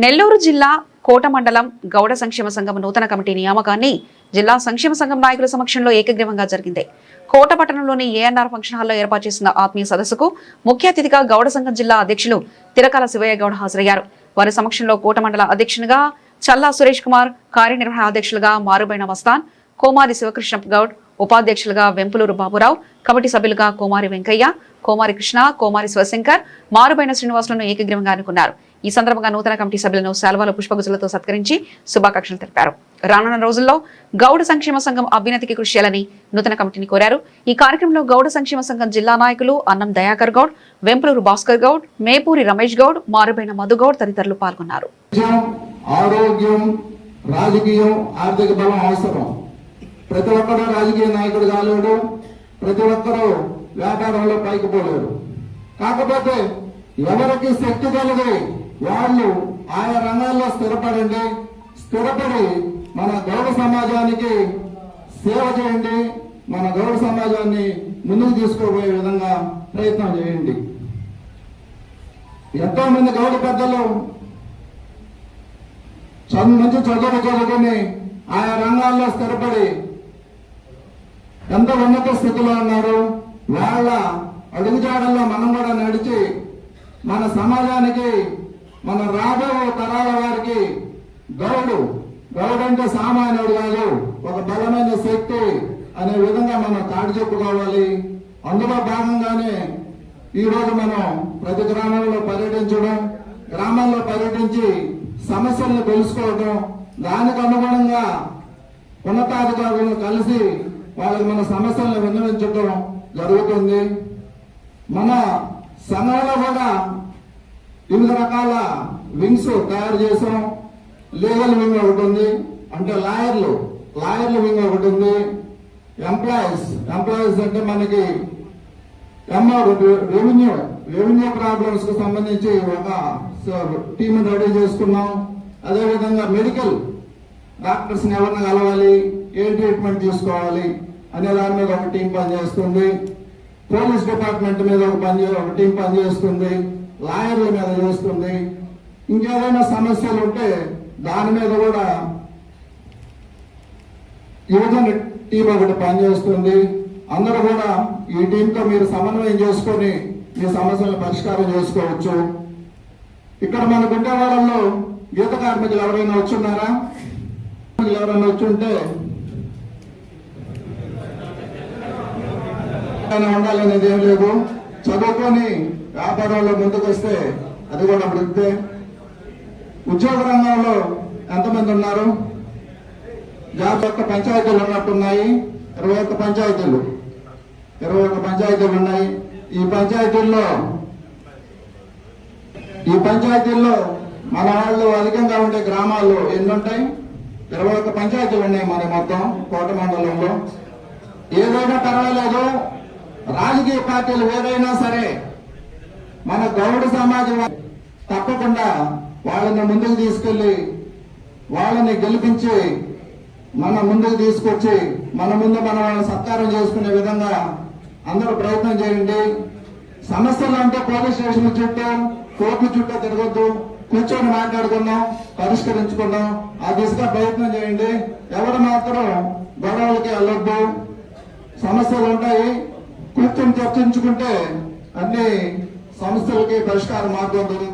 నెల్లూరు జిల్లా కోట మండలం గౌడ సంక్షేమ సంఘం నూతన కమిటీ నియామకాన్ని జిల్లా సంక్షేమ సంఘం నాయకుల సమక్షంలో ఏకగ్రీవంగా జరిగింది. కోట పట్టణంలోని ఏఎన్ఆర్ ఫంక్షన్ హాల్లో ఏర్పాటు చేసిన ఆత్మీయ సదస్సుకు ముఖ్య అతిథిగా గౌడ సంఘం జిల్లా అధ్యక్షులు తిరకాల శివయ్య గౌడ్ హాజరయ్యారు. వారి సమక్షంలో కోట మండల అధ్యక్షునిగా చల్లా సురేష్ కుమార్, కార్యనిర్వహణ అధ్యక్షులుగా మారుబైన మస్తాన్, కోమారి శివకృష్ణ గౌడ్, ఉపాధ్యక్షులుగా వెంపులూరు బాబురావు, కమిటీ సభ్యులుగా కోమారి వెంకయ్య, కోమారి కృష్ణ, కోమారి శివశంకర్, మారుబైన శ్రీనివాసులను ఏకగ్రీవంగా అనుకున్నారు. ఈ సందర్భంగా నూతన కమిటీ సభ్యులను శాల్వాలు పుష్పగుజులతో సత్కరించి శుభాకాంక్షలు తెలిపారు. రానున్న రోజుల్లో గౌడ సంక్షేమ సంఘం అభ్యున్నతికి కృషి చేయాలని నూతన కమిటీని కోరారు. ఈ కార్యక్రమంలో గౌడ సంక్షేమ సంఘం జిల్లా నాయకులు అన్నం దయాకర్ గౌడ్, వెంపులూరు భాస్కర్ గౌడ్, మేపూరి రమేష్ గౌడ్, మారుబైన మధు గౌడ్ తదితరులు పాల్గొన్నారు. ఆరోగ్యం, రాజకీయం, ఆర్థిక బలం అవసరం. ప్రతి ఒక్కరూ రాజకీయ నాయకుడు కాలేడు, ప్రతి ఒక్కరూ వ్యాపారంలో పైకి పోలేరు. కాకపోతే ఎవరికి శక్తి కలిగి వాళ్ళు ఆయా రంగాల్లో స్థిరపడి మన గౌడ సమాజానికి సేవ చేయండి, మన గౌడ సమాజాన్ని ముందుకు తీసుకుపోయే విధంగా ప్రయత్నం చేయండి. ఎంతో మంది గౌడ పెద్దలు మంచి చదువుకొని ఆయా రంగాల్లో స్థిరపడి ఎంతో ఉన్నత స్థితిలో ఉన్నారు. వాళ్ళ అడుగుజాడల్లో మనం కూడా నడిచి మన సమాజానికి, మన రాబో తరాల వారికి గౌడు అంటే సామాన్యుడు కాదు, ఒక బలమైన శక్తి అనే విధంగా మనం చాటి చెప్పుకోవాలి. అందులో భాగంగానే ఈరోజు మనం ప్రతి గ్రామంలో పర్యటించడం, గ్రామాల్లో పర్యటించి సమస్యలను తెలుసుకోవడం, దానికి అనుగుణంగా ఉన్నతాధికారులను కలిసి వాళ్ళకి మన సమస్యలను విన్నవించడం జరుగుతుంది. మన సంఘంలో కూడా వివిధ రకాల వింగ్స్ తయారు చేసాం. లీగల్ వింగ్ ఒకటి ఉంది, అంటే లాయర్ల వింగ్ ఒకటి ఉంది. ఎంప్లాయీస్ అంటే మనకి రెవెన్యూ ప్రాబ్లమ్స్ కు సంబంధించి ఒక టీమ్ రెడీ చేసుకున్నాం. అదేవిధంగా మెడికల్ డాక్టర్స్ ని ఎవరిని కలవాలి, ఏం ట్రీట్మెంట్ తీసుకోవాలి అనే దాని మీద ఒక టీం పనిచేస్తుంది. పోలీస్ డిపార్ట్మెంట్ మీద ఒక టీం పనిచేస్తుంది. లాయర్ల మీద చేస్తుంది. ఇంకేదైనా సమస్యలు ఉంటే దాని మీద కూడా యువజన టీం ఒకటి పనిచేస్తుంది. అందరూ కూడా ఈ టీంతో మీరు సమన్వయం చేసుకొని మీ సమస్యలను పరిష్కారం చేసుకోవచ్చు. ఇక్కడ మనకు ఉండే వాళ్ళలో గీత కార్మికులు ఎవరైనా వచ్చున్నారా? ఎవరైనా వచ్చుంటే ఉండాలనేది ఏం లేదు. చదువుకొని వ్యాపారంలో ముందుకు వస్తే అది కూడా వృత్తే. ఉద్యోగ రంగంలో ఎంతమంది ఉన్నారు? 51 పంచాయతీలు ఉన్నట్టున్నాయి. 21 పంచాయతీలు ఉన్నాయి. ఈ పంచాయతీల్లో మన వాళ్ళు అధికంగా ఉండే గ్రామాలు ఎన్ని ఉంటాయి? 21 పంచాయతీలు ఉన్నాయి మన మొత్తం కోట మండలంలో. ఏదైనా పర్వాలేదు, రాజకీయ పార్టీలు ఏదైనా సరే మన గౌడ సమాజం తప్పకుండా వాళ్ళని ముందుకు తీసుకెళ్లి వాళ్ళని గెలిపించి మన ముందుకు తీసుకొచ్చి మన ముందు మనం వాళ్ళని సత్కారం చేసుకునే విధంగా అందరూ ప్రయత్నం చేయండి. సమస్యలు అంటే పోలీస్ స్టేషన్ చుట్టూ, కోర్టు చుట్టూ తిరగొద్దు, కూర్చొని మాట్లాడుకుందాం, పరిష్కరించుకుందాం. ఆ దిశగా ప్రయత్నం చేయండి. ఎవరు మాత్రం గొడవలకి వెళ్ళొద్దు. సమస్యలు ఉంటాయి, కూర్చొని చర్చించుకుంటే అన్ని సమస్యలకి పరిష్కార మార్గం దొరుకుతుంది.